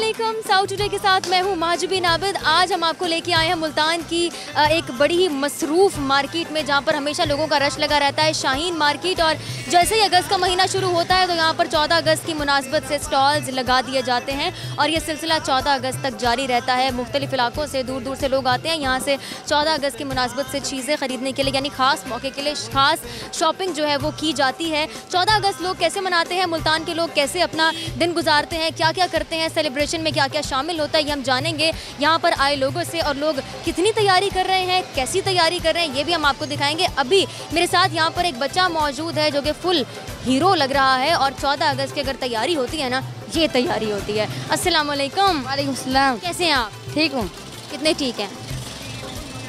अस्सलामुअलैकुम। South today के साथ मैं हूँ माजुबीन आबिद। आज हम आपको लेके आए हैं मुल्तान की एक बड़ी ही मसरूफ़ मार्केट में, जहाँ पर हमेशा लोगों का रश लगा रहता है, शाहीन मार्केट। और जैसे ही अगस्त का महीना शुरू होता है तो यहाँ पर 14 अगस्त की मुनासबत से स्टॉल्स लगा दिए जाते हैं और ये सिलसिला 14 अगस्त तक जारी रहता है। मुख्तलिफ इलाकों से दूर दूर से लोग आते हैं यहाँ से 14 अगस्त की मुनासबत से चीज़ें ख़रीदने के लिए, यानी ख़ास मौके के लिए ख़ास शॉपिंग जो है वो की जाती है। 14 अगस्त लोग कैसे मनाते हैं, मुल्तान के लोग कैसे अपना दिन गुजारते हैं, क्या क्या करते हैं, सेलिब्रेशन में क्या क्या शामिल होता है, ये हम जानेंगे यहाँ पर आए लोगों से। और लोग कितनी तैयारी कर रहे हैं, कैसी तैयारी कर रहे हैं, ये भी हम आपको दिखाएंगे। अभी मेरे साथ यहाँ पर एक बच्चा मौजूद है जो कि फुल हीरो लग रहा है। और 14 अगस्त की अगर तैयारी होती है ना, ये तैयारी होती है। अस्सलाम वालेकुम। वालेकुम सलाम। कैसे हैं आप? ठीक हूँ। कितने ठीक हैं?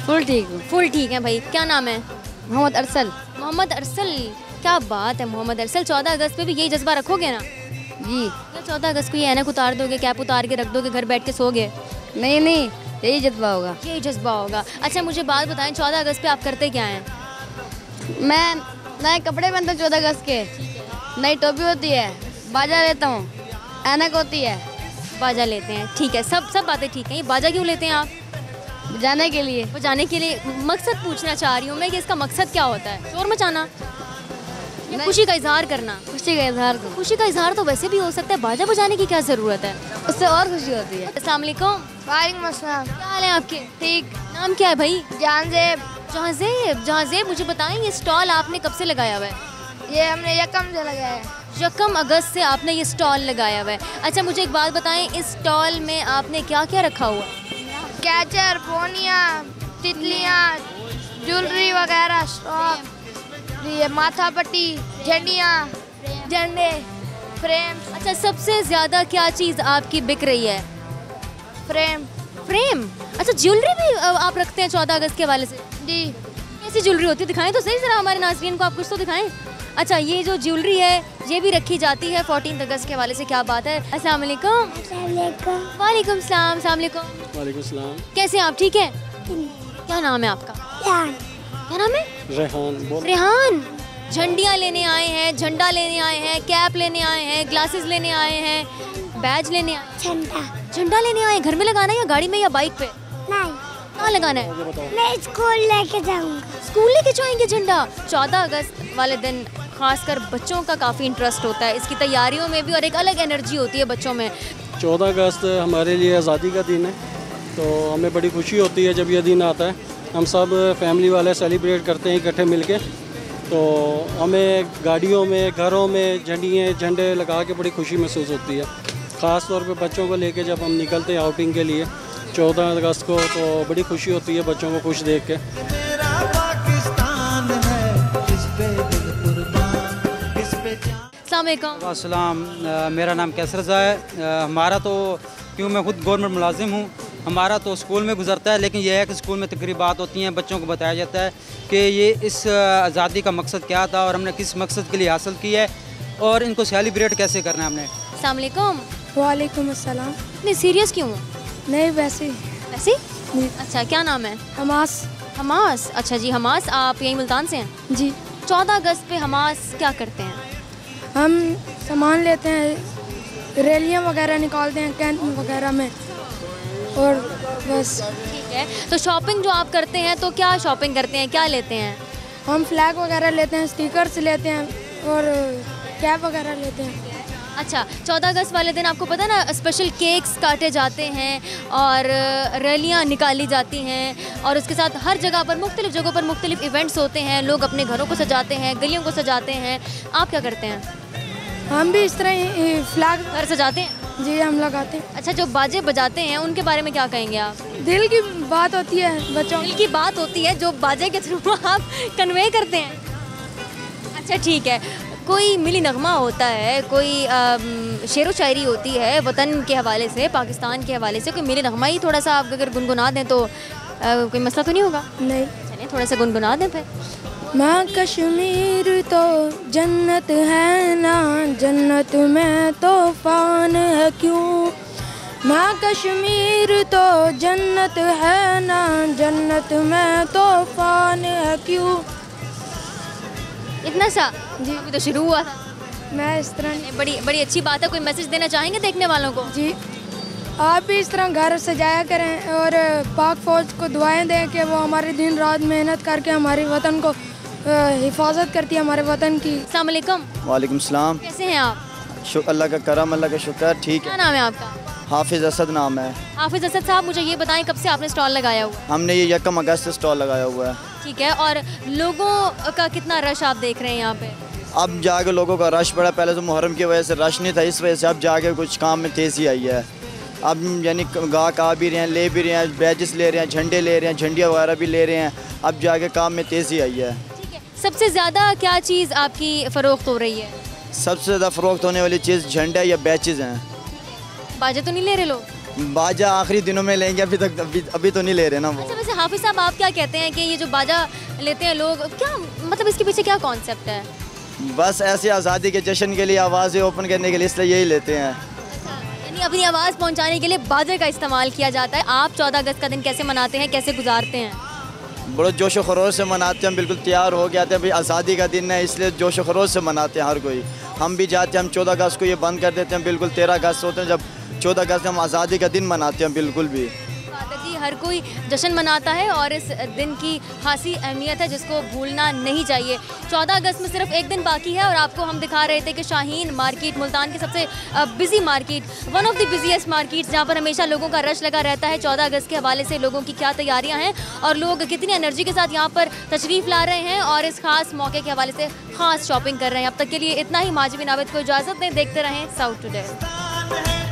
फुल ठीक हूँ। फुल ठीक है भाई। क्या नाम है? मोहम्मद अरसल। मोहम्मद अरसल, क्या बात है मोहम्मद अरसल। 14 अगस्त पे भी यही जज्बा रखोगे ना जी? या 14 अगस्त को ये ऐनक उतार दोगे, कैप उतार के रख दोगे, घर बैठ के सोगे? नहीं नहीं, यही जज्बा होगा। यही जज्बा होगा। अच्छा मुझे बात बताएं, 14 अगस्त पे आप करते क्या हैं? मैं नए कपड़े पहनता हूँ 14 अगस्त के, नई टोपी होती है, बाजा लेता हूँ, ऐनक होती है। बाजा लेते हैं, ठीक है, सब बातें ठीक हैं। ये बाजा क्यों लेते हैं आप? जाने के लिए। बजाने के लिए। मकसद पूछना चाह रही हूँ मैं कि इसका मकसद क्या होता है? शोर मचाना या खुशी का इजहार करना? खुशी का इजहार। खुशी का इजहार तो वैसे भी हो सकता है, बाजा बजाने की क्या ज़रूरत है? उससे और खुशी होती है। अस्सलाम वालेकुम। वालेकुम अस्सलाम। क्या हाल है आपके? ठीक। नाम क्या है भाई? जानजेब। जहाँजेब, मुझे बताएं ये स्टॉल आपने कब से लगाया हुआ है? ये हमने यकम से लगाया है। यकम अगस्त से आपने ये स्टॉल लगाया हुआ है। अच्छा मुझे एक बात बताएं, इस स्टॉल में आपने क्या क्या रखा हुआ है? कैचर, पोनियाँ, तितलियाँ, ज्वेलरी वगैरह, स्टॉक, ये माथा पट्टी, झंडियाँ, झंडे, फ्रेम। अच्छा सबसे ज़्यादा क्या चीज़ आपकी बिक रही है? फ्रेम। फ्रेम। अच्छा ज्वेलरी भी आप रखते हैं 14 अगस्त के हवाले से? जी। कैसी ज्वेलरी होती है, दिखाएं तो सही ज़रा हमारे नाज़रीन को, आप कुछ तो दिखाएं। अच्छा ये जो ज्वेलरी है ये भी रखी जाती है 14 अगस्त के हवाले से, क्या बात है। अस्सलाम वालेकुम। वालेकुम सलाम। अस्सलाम वालेकुम। वालेकुम सलाम। कैसे हैं आप? ठीक है। क्या नाम है आपका? क्या नाम है? रेहान। रेहान। झंडियाँ लेने आए हैं, झंडा लेने आए हैं, कैप लेने आए हैं, ग्लासेस लेने आए हैं, बैज लेने आए हैं। झंडा लेने आए हैं। घर में लगाना है या गाड़ी में या बाइक पे? नहीं, कहाँ लगाना है? मैं स्कूल लेके जाऊंगा। स्कूल लेके जाएंगे झंडा? 14 अगस्त वाले दिन खासकर बच्चों का काफ़ी इंटरेस्ट होता है इसकी तैयारियों में भी, और एक अलग एनर्जी होती है बच्चों में। 14 अगस्त हमारे लिए आज़ादी का दिन है, तो हमें बड़ी खुशी होती है जब यह दिन आता है। हम सब फैमिली वाले सेलिब्रेट करते हैं इकट्ठे मिलके। तो हमें गाड़ियों में, घरों में झंडे लगा के बड़ी खुशी महसूस होती है। ख़ास तौर पे बच्चों को लेके जब हम निकलते हैं आउटिंग के लिए 14 अगस्त को, तो बड़ी खुशी होती है बच्चों को खुश देख के। अस्सलाम, मेरा नाम कैसर रज़ा है। हमारा तो, क्यों मैं खुद गवर्नमेंट मुलाजिम हूँ, हमारा तो स्कूल में गुजरता है, लेकिन यह है कि स्कूल में तकरीबात होती हैं, बच्चों को बताया जाता है कि ये इस आज़ादी का मकसद क्या था और हमने किस मकसद के लिए हासिल किया है और इनको सेलिब्रेट कैसे करना है हमने। अस्सलाम वालेकुम। वालेकुम अस्सलाम। इतने सीरियस क्यों हो? नहीं, वैसे ऐसे? अच्छा क्या नाम है? हमास। हमास। अच्छा जी हमास, आप यहीं मुल्तान से हैं? जी। 14 अगस्त पे हमास क्या करते हैं? हम सामान लेते हैं, रैलियाँ वगैरह निकालते हैं कैंप वगैरह में, और बस। ठीक है, तो शॉपिंग जो आप करते हैं तो क्या शॉपिंग करते हैं, क्या लेते हैं? हम फ्लैग वगैरह लेते हैं, स्टिकर्स लेते हैं और कैप वगैरह लेते हैं। अच्छा 14 अगस्त वाले दिन आपको पता है ना, स्पेशल केक्स काटे जाते हैं और रैलियाँ निकाली जाती हैं, और उसके साथ हर जगह पर, मुख्तलिफ जगहों पर मुख्तलिफ इवेंट्स होते हैं, लोग अपने घरों को सजाते हैं, गलियों को सजाते हैं। आप क्या करते हैं? हम भी इस तरह ही फ्लैग घर सजाते हैं? जी हम लगाते हैं। अच्छा जो बाजे बजाते हैं उनके बारे में क्या कहेंगे आप? दिल की बात होती है बच्चों दिल की बात होती है जो बाजे के थ्रू आप कन्वे करते हैं। अच्छा ठीक है, कोई मिली नगमा होता है, कोई शेरो शायरी होती है वतन के हवाले से, पाकिस्तान के हवाले से, कोई मिली नगमा ही थोड़ा सा आप अगर गुनगुना दें तो कोई मसला तो नहीं होगा? नहीं। चलिए थोड़ा सा गुनगुना दें फिर। माँ कश्मीर तो जन्नत है ना, जन्नत में तूफान है क्यों। माँ कश्मीर तो जन्नत है ना, जन्नत में तूफान है क्यों। इतना सा जी, अभी तो शुरू हुआ था। मैं इस तरह बड़ी अच्छी बात है। कोई मैसेज देना चाहेंगे देखने वालों को? जी, आप भी इस तरह घर सजाया करें और पाक फ़ौज को दुआएं दें कि वो हमारे दिन रात मेहनत करके हमारे वतन को हिफाजत करती है, हमारे वतन की। अस्सलाम वालेकुम। वालेकुम सलाम। कैसे हैं आप? अल्लाह का करम, अल्लाह का शुक्र, ठीक क्या है। नाम है आपका? हाफिज़ असद नाम है। हाफिज़ असद साहब, मुझे ये बताएं कब से आपने स्टॉल लगाया हुआ है? हमने ये 1 अगस्त से स्टॉल लगाया हुआ है। ठीक है, और लोगों का कितना रश आप देख रहे हैं यहाँ पे? अब जाके लोगों का रश बढ़ा, पहले तो मुहर्रम की वजह से रश नहीं था, इस वजह से अब जाके कुछ काम में तेज़ी आई है। अब यानी गाहक आ भी रहे हैं, ले भी रहे हैं, बैजेस ले रहे हैं, झंडे ले रहे हैं, झंडियाँ वगैरह भी ले रहे हैं, अब जाके काम में तेज़ी आई है। ठीक है, सबसे ज़्यादा क्या चीज़ आपकी फ़रोख्त हो रही है? सबसे ज़्यादा फ़रोख्त होने वाली चीज़ झंडा या बैचेज़ हैं। बाजा तो नहीं ले रहे लोग? बाजा आखिरी दिनों में लेंगे, अभी तो नहीं ले रहे ना वो। अच्छा, वैसे हाफिज़ साहब आप क्या कहते हैं कि ये जो बाजा लेते हैं लोग, क्या मतलब इसके पीछे क्या कॉन्सेप्ट है? बस ऐसे आज़ादी के जश्न के लिए आवाज़ें ओपन करने के लिए, इसलिए यही लेते हैं। यानी अपनी आवाज़ पहुंचाने के लिए बाजे का इस्तेमाल किया जाता है। आप 14 अगस्त का दिन कैसे मनाते हैं, कैसे गुजारते हैं? बड़े जोश व खरोश से मनाते हैं, हम बिल्कुल तैयार हो गए थे, भाई आज़ादी का दिन है इसलिए जोश व खरोश से मनाते हैं हर कोई। हम भी जाते हैं, हम 14 अगस्त को ये बंद कर देते हैं, बिल्कुल 13 अगस्त होते हैं जब 14 अगस्त हम आज़ादी का दिन मनाते हैं बिल्कुल भी। जी, हर कोई जश्न मनाता है और इस दिन की खासी अहमियत है जिसको भूलना नहीं चाहिए। 14 अगस्त में सिर्फ एक दिन बाकी है और आपको हम दिखा रहे थे कि शाहीन मार्केट मुल्तान की सबसे busy market, one of the busiest markets, जहाँ पर हमेशा लोगों का रश लगा रहता है। 14 अगस्त के हवाले से लोगों की क्या तैयारियाँ हैं और लोग कितनी एनर्जी के साथ यहाँ पर तशरीफ़ ला रहे हैं और इस खास मौके के हवाले से ख़ास शॉपिंग कर रहे हैं। अब तक के लिए इतना ही। माजबीन आबिद को इजाज़त दें, देखते रहें साउथ टुडे।